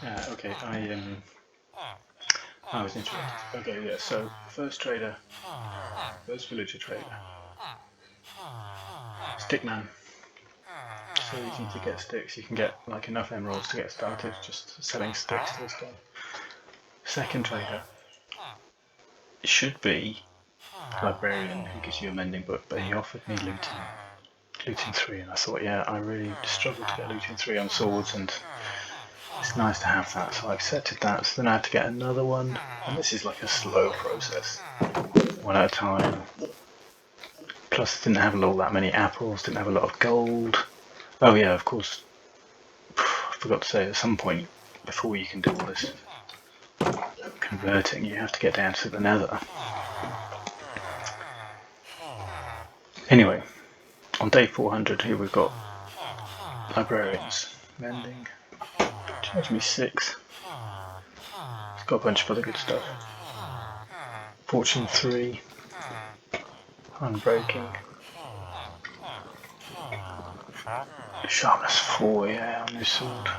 Okay, I was interrupted. Okay, yeah. So first villager trader, stickman. So you need to get sticks. You can get like enough emeralds to get started, just selling sticks to this guy. Second trader should be librarian, who gives you a mending book, but he offered me looting 3, and I thought, yeah, I really struggled to get looting 3 on swords, and it's nice to have that, so I accepted that. So then I had to get another one, and this is like a slow process, one at a time. Plus, I didn't have all that many apples, didn't have a lot of gold. Oh yeah, of course, I forgot to say, at some point, before you can do all this converting, you have to get down to the nether. Anyway, on day 400 here we've got librarians. Mending. Charge me 6. It's got a bunch of other good stuff. Fortune 3. Unbreaking. Sharpness 4, yeah, on this sword.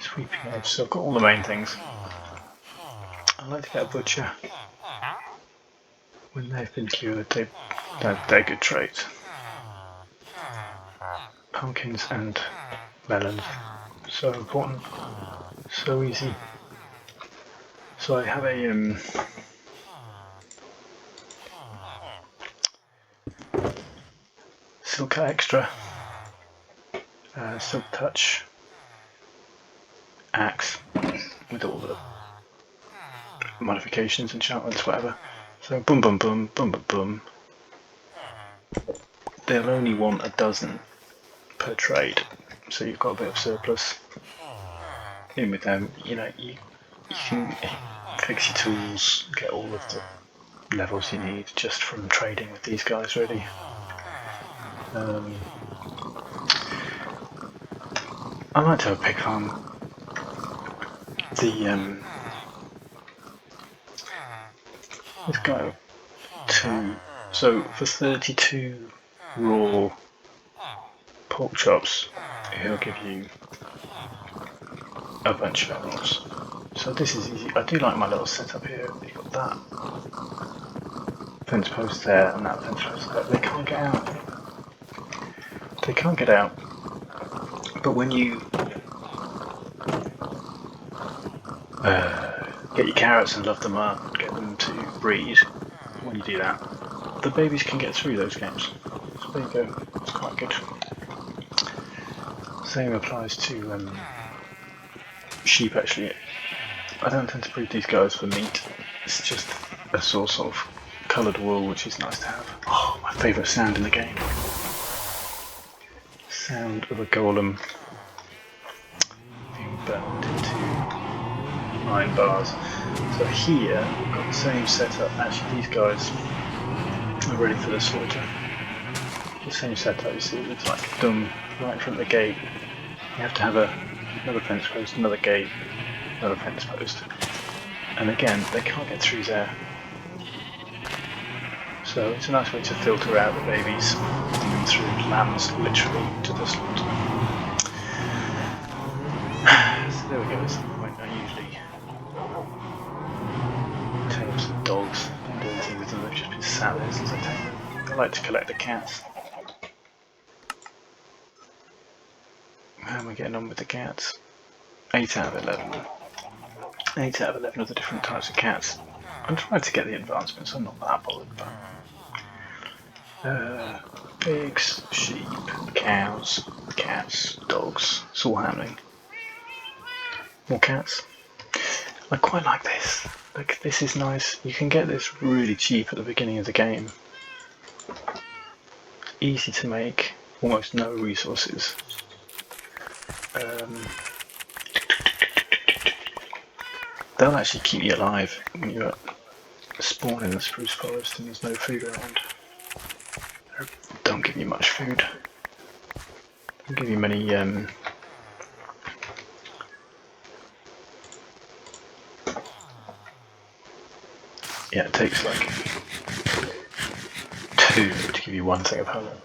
Sweeping edge, so I've got all the main things. I'd like to get a butcher. When they've been cured, they're good traits. Pumpkins and melons, so important, so easy. So I have a Silk Extra, Silk Touch, axe with all the modifications, enchantments, whatever. So boom, boom, boom, boom, boom, boom. They'll only want a dozen per trade, so you've got a bit of surplus. In with them, you can fix your tools, get all of the levels you need just from trading with these guys, really. I like to have a pig farm. Let's go 2. So for 32 raw pork chops, he'll give you a bunch of emeralds. So this is easy. I do like my little setup here. You've got that fence post there and that fence post there. They can't get out. They can't get out. But when you get your carrots and love them up and get them to breed, when you do that, the babies can get through those games. So there you go. It's quite good. Same applies to sheep, actually. I don't tend to breed these guys for meat. It's just a source of coloured wool, which is nice to have. Oh, my favourite sound in the game. Sound of a golem being burned into iron bars. So here we've got the same setup. Actually, these guys are ready for the slaughter. The same setup, you see, it's like done right from the gate. You have to have another fence post, another gate, another fence post. And again, they can't get through there. So it's a nice way to filter out the babies, putting them through lambs literally to the slaughter. So there we go, at some point I usually tame some dogs. I don't do anything with them, they've just been sat there since I tamed them. I like to collect the cats. How am I getting on with the cats? 8 out of 11. 8 out of 11 of the different types of cats. I'm trying to get the advancements, I'm not that bothered, but pigs, sheep, cows, cats, dogs, it's all happening. More cats. I quite like this. Like, this is nice. You can get this really cheap at the beginning of the game. Easy to make, almost no resources. They'll actually keep you alive when you're spawning in the spruce forest and there's no food around. They don't give you much food. Don't give you many yeah, it takes like 2 to give you 1 thing of hunger.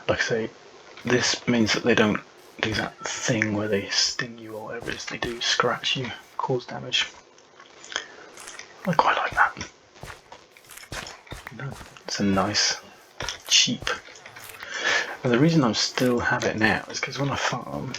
Like I say, this means that they don't do that thing where they sting you or whatever it is they do, scratch you, cause damage. I quite like that. It's a nice, cheap. And the reason I still have it now is because when I farm,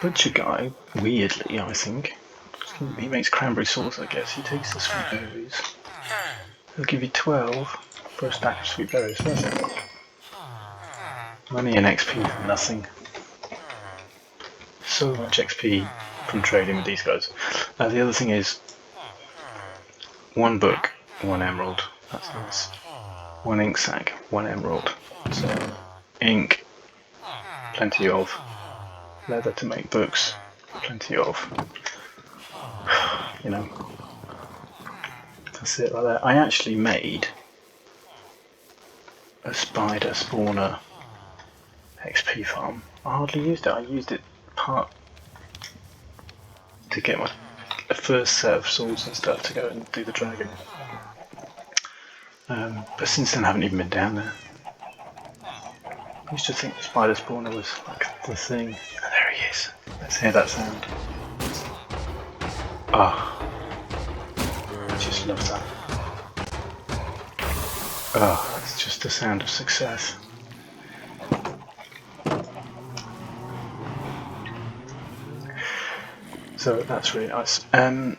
Butcher Guy, weirdly I think, he makes cranberry sauce I guess, he takes the sweet berries, he'll give you 12 for a stack of sweet berries, that's it. Money and XP for nothing. So much XP from trading with these guys. The other thing is, 1 book, 1 emerald, that's nice. 1 ink sac, 1 emerald. So, ink, plenty of. Leather to make books, plenty of. You know, that's it like that. I actually made a spider spawner XP farm. I hardly used it. I used it part to get my first set of swords and stuff to go and do the dragon. But since then I haven't even been down there. I used to think the spider spawner was like the thing. And there he is. Let's hear that sound. Oh, I just love that. Oh, it's just the sound of success. So that's really nice. I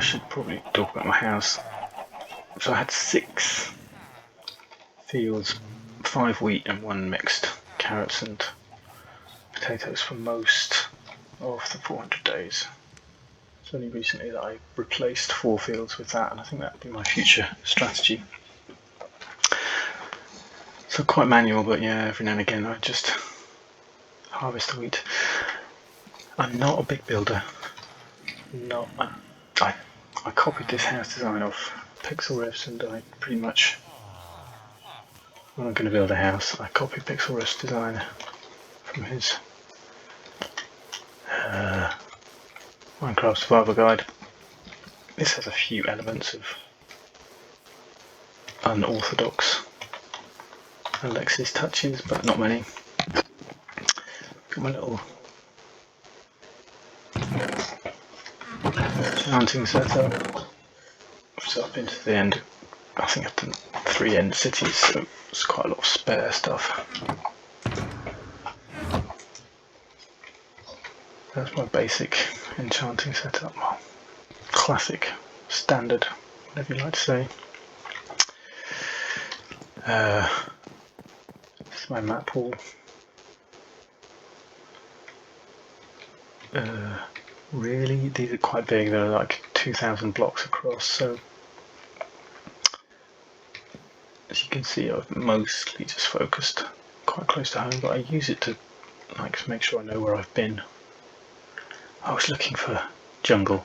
should probably talk about my house. So I had 6 fields, 5 wheat and 1 mixed carrots and potatoes for most of the 400 days. It's only recently that I replaced 4 fields with that, and I think that would be my future strategy. So quite manual, but yeah, every now and again I just harvest the wheat. I'm not a big builder. No, I copied this house design off Pixel Riffs, and I pretty much, when I'm going to build a house, I copy Pixel Riffs design from his Minecraft Survival Guide. This has a few elements of unorthodox Alexis touches, but not many. Got my little chanting setup. So I've been to the end. I think I've done 3 end cities, so there's quite a lot of spare stuff. That's my basic enchanting setup. Well, classic, standard, whatever you like to say. This is my map pool. Really, these are quite big. They're like 2,000 blocks across. So, as you can see, I've mostly just focused quite close to home, but I use it to make sure I know where I've been. I was looking for jungle.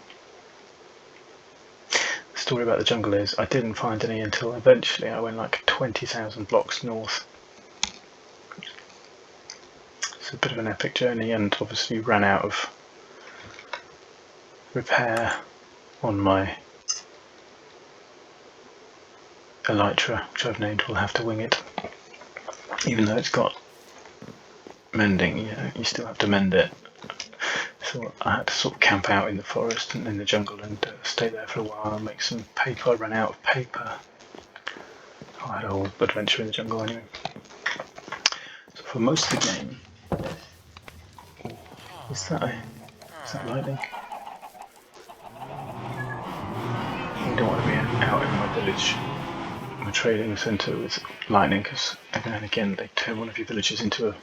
The story about the jungle is I didn't find any until eventually I went like 20,000 blocks north. It's a bit of an epic journey, and obviously ran out of repair on my Elytra, which I've named We'll Have to Wing It. Even though it's got mending, you still have to mend it. So I had to sort of camp out in the forest and in the jungle and stay there for a while and make some paper. I ran out of paper. I had a whole adventure in the jungle anyway. So for most of the game, is that lightning? I don't want to be out in my village, my trading centre with lightning, because every now and again they turn one of your villages into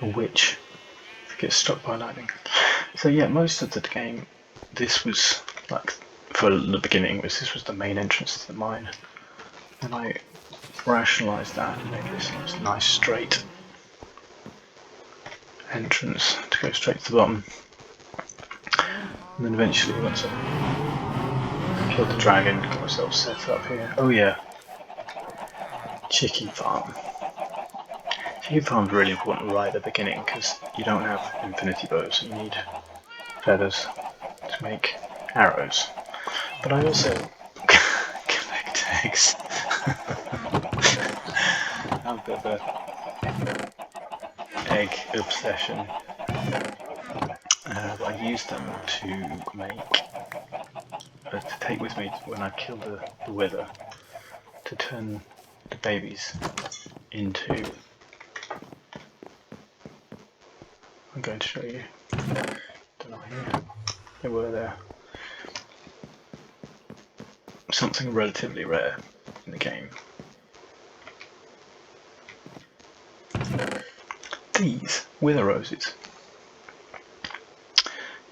a witch if it gets struck by lightning. So yeah, most of the game, this was like, for the beginning, this was the main entrance to the mine. And I rationalised that and made this nice straight entrance to go straight to the bottom. And then eventually, once I killed the dragon, got myself set up here. Oh yeah, chicken farm. Chicken farm's really important right at the beginning because you don't have infinity bows, you need feathers to make arrows. But I also collect eggs. I have a bit of a egg obsession. But I use them to make, to take with me when I kill the wither, to turn the babies into. I'm going to show you. They're not here. They were there. Something relatively rare in the game. These wither roses.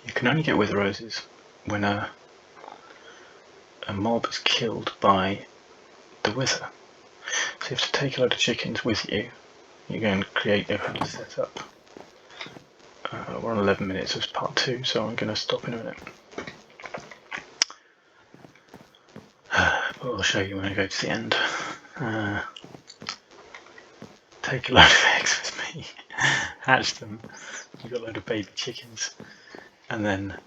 You can only get wither roses when a mob is killed by the wither. So you have to take a load of chickens with you. You're going to create a setup. We're on 11 minutes of part 2, so I'm going to stop in a minute. But I'll show you when I go to the end. Take a load of eggs with me, hatch them, you've got a load of baby chickens, and then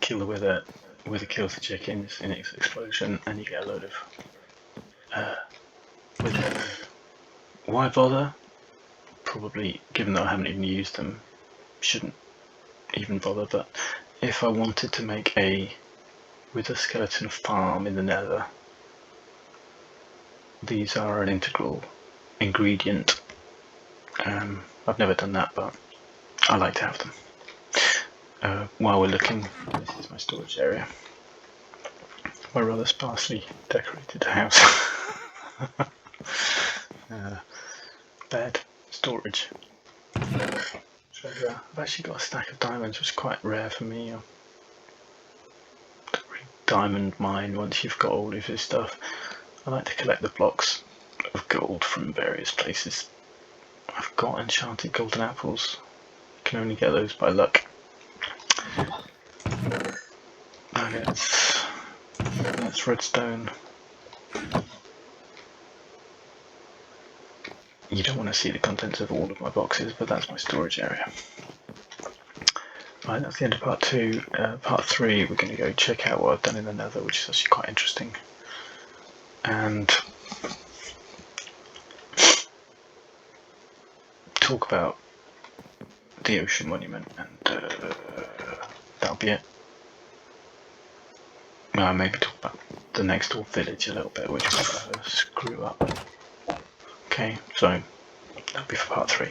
kill the wither. Wither kills the chickens in its explosion, and you get a load of wither. Why bother? Probably, given that I haven't even used them, shouldn't even bother, but if I wanted to make a wither skeleton farm in the nether, these are an integral ingredient. I've never done that, but I like to have them. While we're looking, this is my storage area. My rather sparsely decorated house. Bed, storage. Treasure. I've actually got a stack of diamonds, which is quite rare for me. Diamond mine once you've got all of this stuff. I like to collect the blocks of gold from various places. I've got enchanted golden apples. You can only get those by luck. That's redstone. You don't want to see the contents of all of my boxes, but that's my storage area. Right, that's the end of part 2. Part 3, we're going to go check out what I've done in the nether, which is actually quite interesting. And talk about the ocean monument, and that'll be it. Maybe talk about the next door village a little bit, which was a screw up. Okay, so that'll be for part 3.